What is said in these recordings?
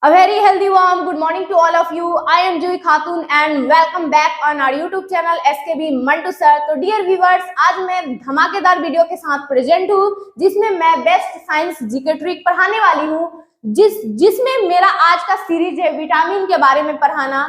A very healthy warm good morning to all of you. I am Joy Khatun and welcome back on our YouTube channel SKB Mantu Sir. तो dear viewers, आज मैं धमाकेदार video के साथ present हूँ जिसमें मैं best science GK trick पढ़ाने वाली हूँ, जिसमें मेरा आज का सीरीज है विटामिन के बारे में पढ़ाना।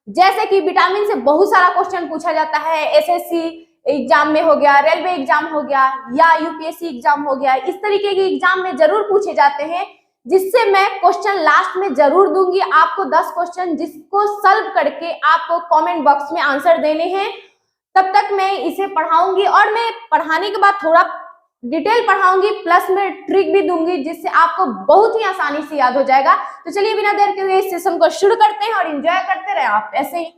जैसे कि विटामिन से बहुत सारा क्वेश्चन पूछा जाता है, एसएससी एग्जाम में हो गया, रेलवे एग्जाम हो गया या यूपीएससी एग्जाम हो गया, इस तरीके के एग्जाम में जरूर पूछे जाते हैं, जिससे मैं क्वेश्चन लास्ट में जरूर दूंगी आपको 10 क्वेश्चन, जिसको सॉल्व करके आपको कमेंट बॉक्स में आंसर देने हैं। तब तक मैं इसे पढ़ाऊंगी और मैं पढ़ाने के बाद थोड़ा डिटेल पढ़ाऊंगी, प्लस मैं ट्रिक भी दूंगी जिससे आपको बहुत ही आसानी से याद हो जाएगा। तो चलिए बिना देर के हुए इस सेशन को शुरू करते हैं और एंजॉय करते रहे आप ऐसे ही।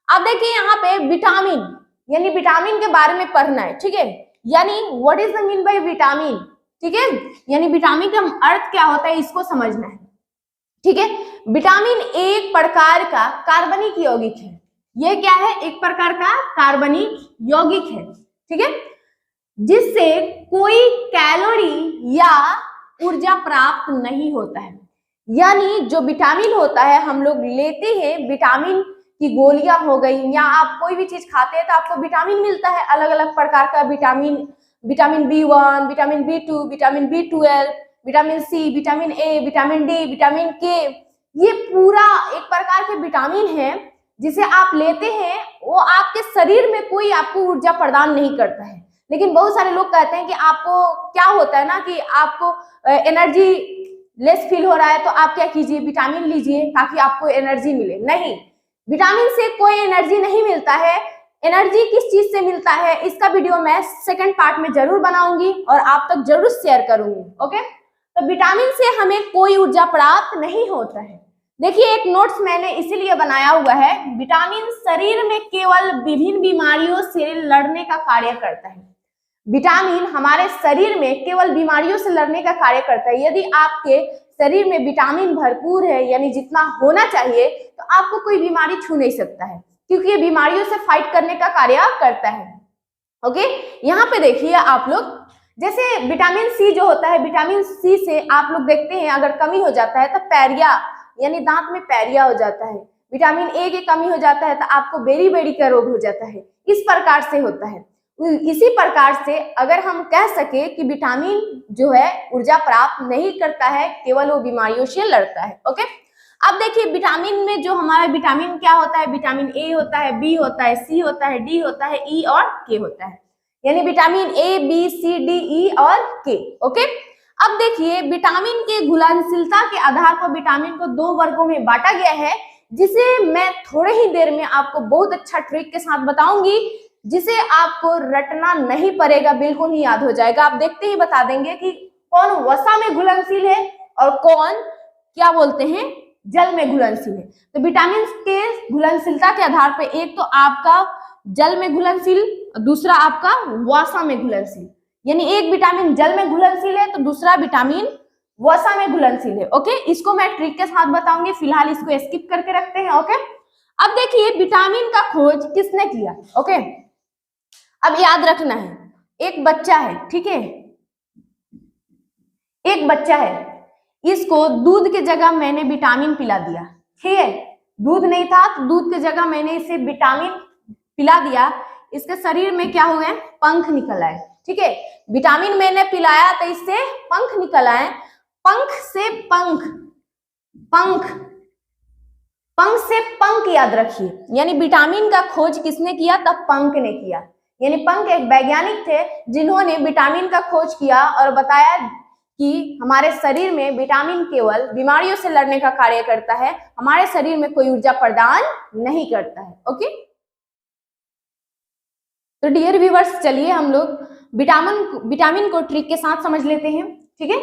आप देखिए यहाँ पे विटामिन यानी विटामिन के बारे में पढ़ना है, ठीक है। यानी what is the mean by vitamin, ठीक है। यानी विटामिन का अर्थ क्या होता है इसको समझना है, ठीक है। विटामिन एक प्रकार का कार्बनिक यौगिक है। ये क्या है? एक प्रकार का कार्बनिक यौगिक है, ठीक है, जिससे कोई कैलोरी या ऊर्जा प्राप्त नहीं होता है। यानी जो विटामिन होता है हम लोग लेते हैं, विटामिन की गोलियां हो गई या आप कोई भी चीज खाते हैं तो आपको विटामिन मिलता है, अलग अलग प्रकार का vitamin, vitamin B1, vitamin B2, vitamin B12, vitamin C, vitamin A, vitamin D, vitamin K, ये पूरा एक प्रकार के विटामिन है जिसे आप लेते हैं। वो आपके शरीर में कोई आपको ऊर्जा प्रदान नहीं करता है, लेकिन बहुत सारे लोग कहते हैं कि आपको क्या होता है ना कि आपको एनर्जी लेस फील हो रहा है तो आप क्या कीजिए, विटामिन लीजिए ताकि आपको एनर्जी मिले। नहीं, विटामिन से कोई एनर्जी नहीं मिलता है। एनर्जी किस चीज से मिलता है इसका वीडियो मैं सेकंड पार्ट में जरूर बनाऊंगी और आप तक जरूर शेयर करूंगी, ओके। तो विटामिन से हमें कोई ऊर्जा प्राप्त नहीं होता है। देखिए एक नोट्स मैंने इसीलिए बनाया हुआ है, विटामिन शरीर में केवल विभिन्न बीमारियों से लड़ने का कार्य करता है। विटामिन हमारे शरीर में केवल बीमारियों से लड़ने का कार्य करता है। यदि आपके शरीर में विटामिन भरपूर है, यानी जितना होना चाहिए, तो आपको कोई बीमारी छू नहीं सकता है, क्योंकि ये बीमारियों से फाइट करने का कार्य करता है, ओके। यहाँ पे देखिए आप लोग, जैसे विटामिन सी जो होता है, विटामिन सी से आप लोग देखते हैं अगर कमी हो जाता है तो पैरिया यानी दांत में पैरिया हो जाता है। विटामिन ए की कमी हो जाता है तो आपको बेरी बेरी का रोग हो जाता है। इस प्रकार से होता है। इसी प्रकार से अगर हम कह सके कि विटामिन जो है ऊर्जा प्राप्त नहीं करता है, केवल वो बीमारियों से लड़ता है, ओके। अब देखिए विटामिन में जो हमारा विटामिन क्या होता है, विटामिन ए होता है, बी होता है, सी होता है, डी होता है, ई और के होता है। यानी vitamin A, B, C, D, E और के, ओके। अब देखिए विटामिन के घुलनशीलता के आधार पर विटामिन को 2 वर्गों में बांटा गया है, जिसे मैं थोड़े ही देर में आपको बहुत अच्छा ट्रिक के साथ बताऊंगी, जिसे आपको रटना नहीं पड़ेगा, बिल्कुल ही याद हो जाएगा। आप देखते ही बता देंगे कि कौन वसा में घुलनशील है और कौन क्या बोलते हैं जल में घुलनशील है। तो विटामिन के घुलनशीलता के आधार पर एक तो आपका जल में घुलनशील, दूसरा आपका वसा में घुलनशील। यानी एक विटामिन जल में घुलनशील है तो दूसरा विटामिन वसा में घुलनशील है, ओके। इसको मैं ट्रिक के साथ बताऊंगी, फिलहाल इसको स्किप करके रखते हैं, ओके। अब देखिए विटामिन का खोज किसने किया, ओके। अब याद रखना है, एक बच्चा है, ठीक है, एक बच्चा है, इसको दूध के जगह मैंने विटामिन पिला दिया, ठीक है। दूध नहीं था तो दूध के जगह मैंने इसे विटामिन पिला दिया, इसके शरीर में क्या हुए, पंख निकल आए, ठीक है। विटामिन मैंने पिलाया तो इससे पंख निकल आए। पंख से पंख, पंख, पंख से पंख याद रखिए। यानी विटामिन का खोज किसने किया? तब पंख ने किया। यानी पंख एक वैज्ञानिक थे जिन्होंने विटामिन का खोज किया और बताया कि हमारे शरीर में विटामिन केवल बीमारियों से लड़ने का कार्य करता है, हमारे शरीर में कोई ऊर्जा प्रदान नहीं करता है, ओके। तो डियर व्यूवर्स, चलिए हम लोग विटामिन को ट्रिक के साथ समझ लेते हैं, ठीक है।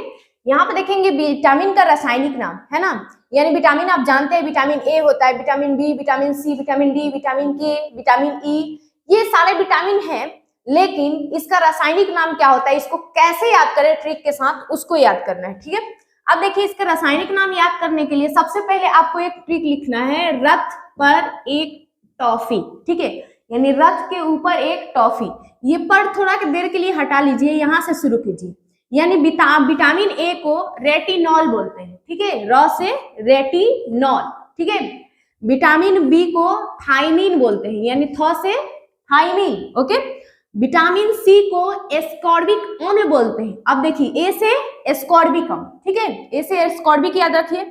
यहाँ पे देखेंगे विटामिन का रासायनिक नाम, है ना। यानी विटामिन आप जानते हैं, विटामिन ए होता है, vitamin B, vitamin C, vitamin D, vitamin K, vitamin E, ये सारे विटामिन हैं, लेकिन इसका रासायनिक नाम क्या होता है, इसको कैसे याद करें ट्रिक के साथ, उसको याद करना है, ठीक है। अब देखिए इसका रासायनिक नाम याद करने के लिए सबसे पहले आपको एक ट्रिक लिखना है, रथ पर एक टॉफी, ठीक है। यानी रथ के ऊपर एक टॉफी, ये पर थोड़ा देर के लिए हटा लीजिए, यहां से शुरू कीजिए। यानी विटामिन ए को रेटिनॉल बोलते हैं, ठीक है, र से रेटिनॉल, ठीक है। विटामिन बी को थायमीन बोलते हैं, यानी थ से थायमीन, ओके। विटामिन सी को एस्कॉर्बिक अम्ल बोलते हैं। अब देखिए ए से एस्कॉर्बिक अम्ल, ठीक है, ए से एस्कॉर्बिक याद रखिए।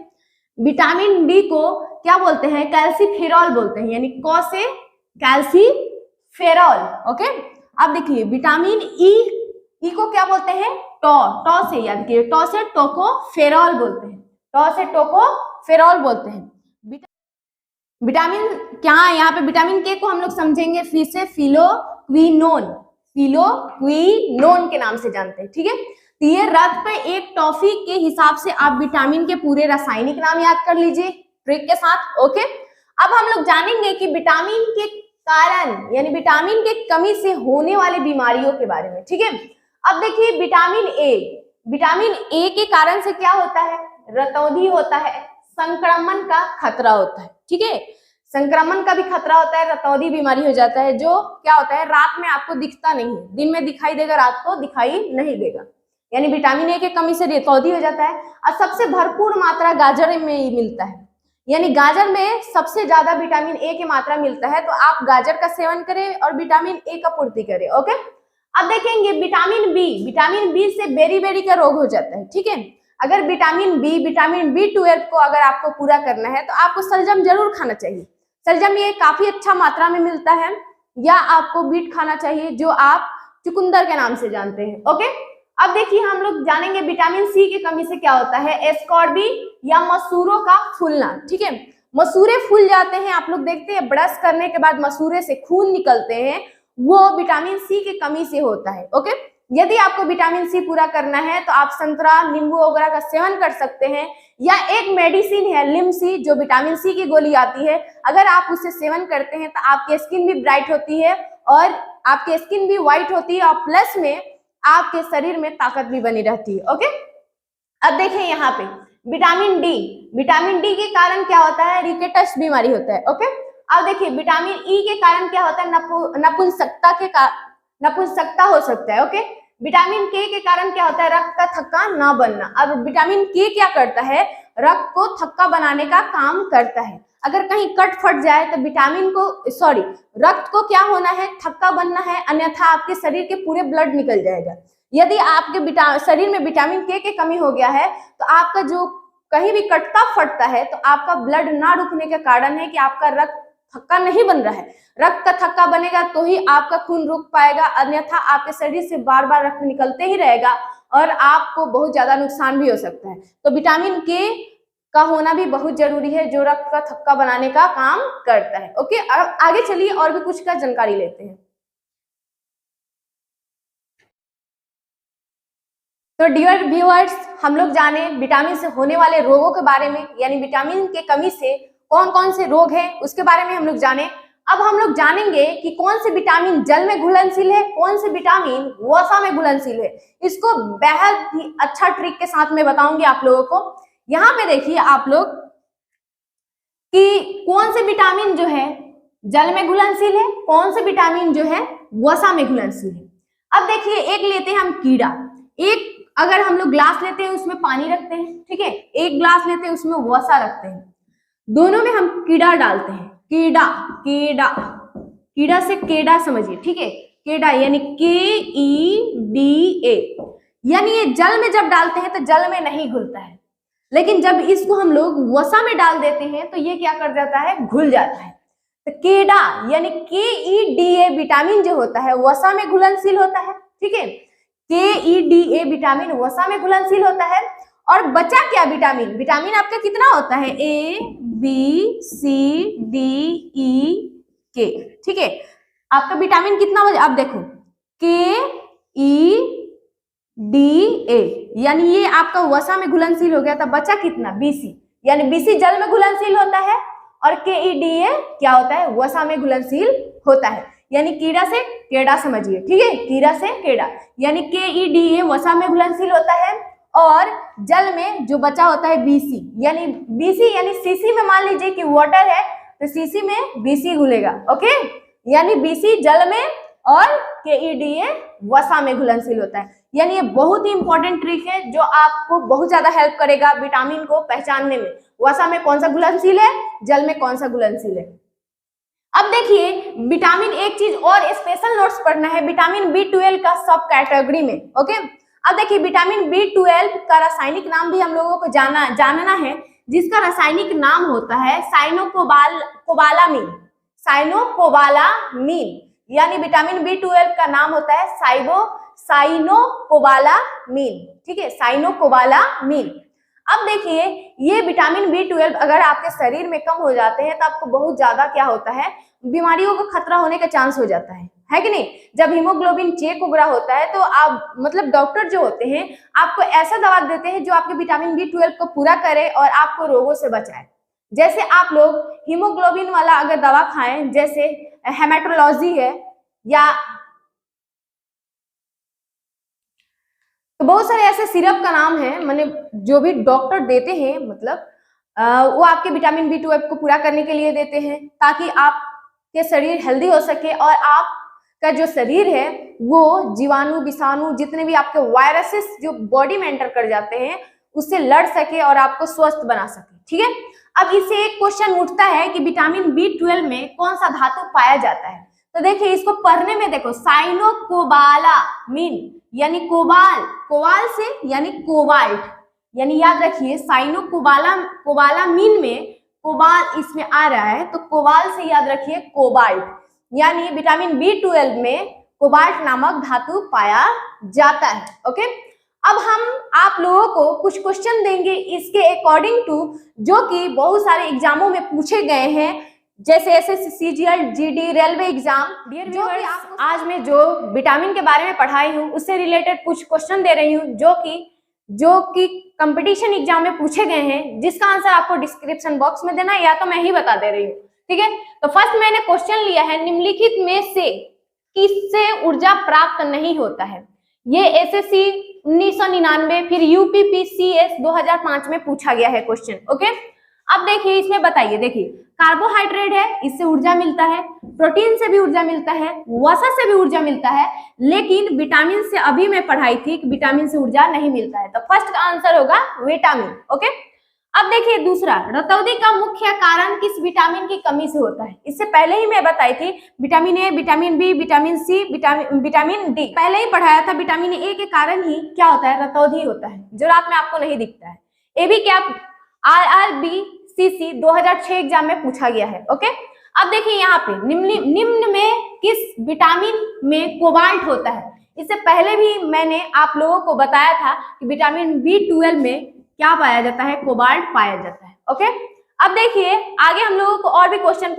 विटामिन बी को क्या बोलते हैं, कैल्सीफेरॉल बोलते हैं, यानी क से कैल्सीफेरॉल, ओके। अब देखिए विटामिन ई को क्या बोलते हैं, टॉ से याद कीजिए, टॉ से टोकोफेरॉल बोलते हैं, टॉ से टोकोफेरॉल बोलते हैं। विटामिन क्या है यहाँ पे, विटामिन के को हम लोग समझेंगे फिर से फिलोक्विनोन के नाम से जानते हैं, ठीक है। तो ये रथ पे एक टॉफी के हिसाब से आप विटामिन के पूरे रासायनिक नाम याद कर लीजिए ट्रिक के साथ, ओके। अब हम लोग जानेंगे कि विटामिन के कारण यानी विटामिन के कमी से होने वाली बीमारियों के बारे में, ठीक है। अब देखिए विटामिन ए के कारण से क्या होता है, रतौंधी होता है, संक्रमण का खतरा होता है, ठीक है। संक्रमण का भी खतरा होता है, रतौंधी बीमारी हो जाता है, जो क्या होता है रात में आपको दिखता नहीं है, दिन में दिखाई देगा, रात को दिखाई नहीं देगा, यानी विटामिन ए की कमी से रतौंधी हो जाता है। और सबसे भरपूर मात्रा गाजर में ही मिलता है, यानी गाजर में सबसे ज्यादा विटामिन ए की मात्रा मिलता है, तो आप गाजर का सेवन करें और विटामिन ए का पूर्ति करें, ओके। अब देखेंगे विटामिन बी से बेरी का रोग हो जाता है, ठीक है। अगर विटामिन बी12 को अगर आपको पूरा करना है तो आपको सलजम जरूर खाना चाहिए। सलजम ये काफी अच्छा मात्रा में मिलता है, या आपको बीट खाना चाहिए जो आप चुकंदर के नाम से जानते हैं, ओके। अब देखिए हम लोग जानेंगे विटामिन सी की कमी से क्या होता है, एस्कॉर्बी या मसूरों का फूलना, ठीक है। मसूरे फूल जाते हैं, आप लोग देखते हैं ब्रश करने के बाद मसूरे से खून निकलते हैं, वो विटामिन सी की कमी से होता है, ओके। यदि आपको विटामिन सी पूरा करना है तो आप संतरा नींबू वगैरह का सेवन कर सकते हैं, या एक मेडिसिन है लिमसी जो विटामिन सी की गोली आती है, अगर आप उससे सेवन करते हैं तो आपकी स्किन भी ब्राइट होती है और आपकी स्किन भी व्हाइट होती है, और प्लस में आपके शरीर में ताकत भी बनी रहती है, ओके। अब देखें यहाँ पे विटामिन डी के कारण क्या होता है, रिकेटस बीमारी होता है, ओके। अब देखिए विटामिन ई के कारण क्या होता है, नपुंसकता हो सकता है, ओके। विटामिन के कारण क्या होता है, रक्त का थक्का ना बनना। अब विटामिन के क्या करता है, रक्त को थक्का बनाने का काम करता है। अगर कहीं कट फट जाए तो रक्त को क्या होना है, थक्का बनना है, अन्यथा आपके शरीर के पूरे ब्लड निकल जाएगा। यदि आपके शरीर में विटामिन के की कमी हो गया है तो आपका जो कहीं भी कटता फटता है तो आपका ब्लड ना रुकने के कारण है कि आपका रक्त थक्का नहीं बन रहा है। रक्त का थक्का बनेगा तो ही आपका खून रुक पाएगा, अन्यथा आपके शरीर से बार बार रक्त निकलते ही रहेगा और आपको बहुत ज्यादा नुकसान भी हो सकता है। तो विटामिन के का होना भी बहुत जरूरी है, जो रक्त का थक्का बनाने का काम करता है, ओके। अब आगे चलिए और भी कुछ का जानकारी लेते हैं। तो डियर व्यूअर्स, हम लोग जाने विटामिन से होने वाले रोगों के बारे में, यानी विटामिन के कमी से कौन कौन से रोग हैं उसके बारे में हम लोग जाने। अब हम लोग जानेंगे कि कौन से विटामिन जल में घुलनशील है, कौन से विटामिन वसा में घुलनशील है। इसको बेहद ही अच्छा ट्रिक के साथ में बताऊंगी आप लोगों को। यहाँ पे देखिए आप लोग कि कौन से विटामिन जो है जल में घुलनशील है, कौन से विटामिन जो है वसा में घुलनशील है। अब देखिए एक लेते हैं हम कीड़ा, एक अगर हम लोग ग्लास लेते हैं उसमें पानी रखते हैं, ठीक है, एक ग्लास लेते हैं उसमें वसा रखते हैं, दोनों में हम कीड़ा डालते हैं, कीड़ा से केड़ा समझिए, ठीक है, केड़ा यानी KEDA, यानी ये जल में जब डालते हैं तो जल में नहीं घुलता है, लेकिन जब इसको हम लोग वसा में डाल देते हैं तो ये क्या कर जाता है, घुल जाता है। तो केड़ा यानी KEDA विटामिन जो होता है वसा में घुलनशील होता है, ठीक है, KEDA विटामिन वसा में घुलनशील होता है। और बचा क्या विटामिन आपका कितना होता है, ABCDEK, ठीक है, आपका विटामिन कितना बचा, आप देखो KEDA यानी ये आपका वसा में घुलनशील हो गया, तब बचा कितना, BC, यानी BC जल में घुलनशील होता है और KEDA क्या होता है, वसा में घुलनशील होता है, यानी कीड़ा से केड़ा समझिए, ठीक है, कीड़ा से केड़ा, यानी KEDA वसा में घुलनशील होता है। और जल में जो बचा होता है BC यानी CC में मान लीजिए कि वाटर है तो CC में BC घुलेगा, ओके, यानी BC जल में और KEDA वसा में घुलनशील होता है। यानी ये बहुत ही इंपॉर्टेंट ट्रिक है जो आपको बहुत ज्यादा हेल्प करेगा विटामिन को पहचानने में। वसा में कौन सा घुलनशील है, जल में कौन सा घुलनशील है। अब देखिए विटामिन, एक चीज और स्पेशल नोट्स पढ़ना है विटामिन B12 का सब कैटेगरी में। ओके, अब देखिए विटामिन B12 का रासायनिक नाम भी हम लोगों को जानना है, जिसका रासायनिक नाम होता है साइनोकोबालामीन। साइनोकोबालामीन यानी विटामिन B12 का नाम होता है साइनोकोबालामीन। ठीक है, साइनोकोबालामीन। अब देखिए ये विटामिन B12 अगर आपके शरीर में कम हो जाते हैं तो आपको बहुत ज्यादा क्या होता है, बीमारियों का खतरा होने का चांस हो जाता है कि नहीं। जब हीमोग्लोबिन चेक वगैरह होता है तो आप मतलब डॉक्टर जो होते हैं आपको ऐसा दवा देते हैं जो आपके विटामिन B12 को पूरा करे और आपको रोगों से बचाए। जैसे आप लोग हीमोग्लोबिन वाला अगर दवा खाएं, जैसे हेमेटोलॉजी है या तो बहुत सारे ऐसे सिरप का नाम है, मैंने जो भी डॉक्टर देते हैं मतलब वो आपके विटामिन B12 को पूरा करने के लिए देते हैं ताकि आपके शरीर हेल्दी हो सके और आपका जो शरीर है वो जीवाणु विषाणु जितने भी आपके वायरसेस जो बॉडी में एंटर कर जाते हैं उससे लड़ सके और आपको स्वस्थ बना सके। ठीक है, अब इससे एक क्वेश्चन उठता है कि विटामिन B12 में कौन सा धातु पाया जाता है। तो देखिए इसको पढ़ने में देखो, साइनोकोबालामीन यानी कोबाल से यानी कोबाल्ट, यानी याद रखिए साइनोकोबालामीन में कोबाल इसमें आ रहा है तो कोबाल से याद रखिए कोबाल्ट, यानी विटामिन B12 में कोबाल्ट नामक धातु पाया जाता है। ओके, अब हम आप लोगों को कुछ क्वेश्चन देंगे इसके अकॉर्डिंग टू, जो कि बहुत सारे एग्जामों में पूछे गए हैं, जैसे SSC, CGL, GD, railway exam. जो कि आज मैं जो विटामिन के बारे में पढ़ाई हूँ उससे रिलेटेड कुछ क्वेश्चन दे रही हूँ जो कि कंपटीशन एग्जाम में पूछे गए हैं, जिसका आंसर आपको डिस्क्रिप्शन बॉक्स में देना है या तो मैं ही बता दे रही हूँ। ठीक है, तो फर्स्ट मैंने क्वेश्चन लिया है, निम्नलिखित में से किससे ऊर्जा प्राप्त नहीं होता है। ये SSC 1999 फिर UPPCS 2005 में पूछा गया है क्वेश्चन। ओके, अब देखिए इसमें बताइए, देखिए कार्बोहाइड्रेट है, इससे ऊर्जा मिलता है, प्रोटीन से भी ऊर्जा मिलता है, वसा से भी ऊर्जा मिलता है, लेकिन विटामिन से अभी मैं पढ़ाई थी कि विटामिन से ऊर्जा नहीं मिलता है, तो फर्स्ट का आंसर होगा विटामिन। ओके, अब देखिए दूसरा, रतौंधी का मुख्य कारण किस विटामिन की कमी से होता है। इससे पहले ही मैं बताई थी vitamin A, vitamin B, vitamin C, vitamin D पहले ही पढ़ाया था। विटामिन ए के कारण ही क्या होता है, रतौंधी होता है, जो रात में आपको नहीं दिखता है। ये भी क्या RRBCC 2006 एग्जाम में पूछा गया है। ओके, अब देखिए यहाँ पे निम्न में किस विटामिन में कोबाल्ट होता है। इससे पहले भी मैंने आप लोगों को बताया था कि विटामिन B12 में क्या पाया जाता है, कोबाल्ट पाया जाता है। ओके, अब देखिए आगे हम लोगों को और भी क्वेश्चन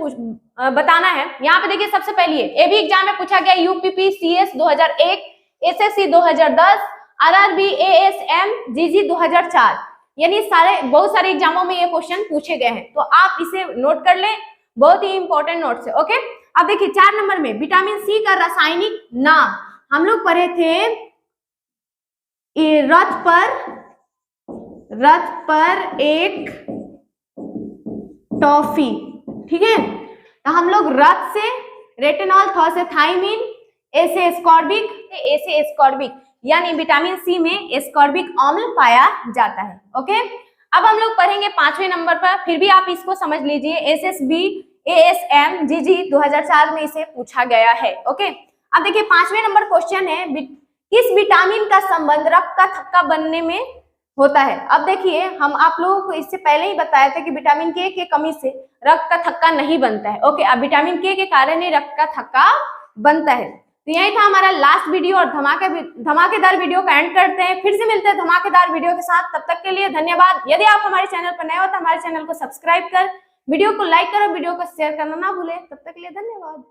बताना है। यहाँ पे देखिए सबसे पहले ये भी एग्जाम में पूछा गया, UPPCS 2001, SSC 2010, RRB, ASM, GG 2004, यानी बहुत सारे एग्जामों में ये क्वेश्चन पूछे गए हैं, तो आप इसे नोट कर लें, बहुत ही इंपॉर्टेंट नोट्स है। ओके, अब देखिए 4 नंबर में विटामिन सी का रासायनिक नाम हम लोग पढ़े थे, रथ पर एक टॉफी। ठीक है, तो हम लोग रथ से रेटिनॉल, थ से थायमिन, ए से एस्कॉर्बिक, यानी विटामिन सी में एस्कॉर्बिक अम्ल पाया जाता है। ओके, अब हम लोग पढ़ेंगे 5वें नंबर पर, फिर भी आप इसको समझ लीजिए, SSB, ASM, GG 2004 में इसे पूछा गया है। ओके, अब देखिए 5वें नंबर क्वेश्चन है, किस विटामिन का संबंध रक्त का थक्का बनने में होता है। अब देखिए हम आप लोगों को इससे पहले ही बताया था कि विटामिन के कमी से रक्त का थक्का नहीं बनता है। ओके, अब विटामिन के कारण ही रक्त का थक्का बनता है। तो यही था हमारा लास्ट वीडियो और धमाकेदार वीडियो का एंड करते हैं। फिर से मिलते हैं धमाकेदार वीडियो के साथ, तब तक के लिए धन्यवाद। यदि आप हमारे चैनल पर नए हो तो हमारे चैनल को सब्सक्राइब कर, वीडियो को लाइक करो, वीडियो को शेयर करना ना भूलें। तब तक के लिए धन्यवाद।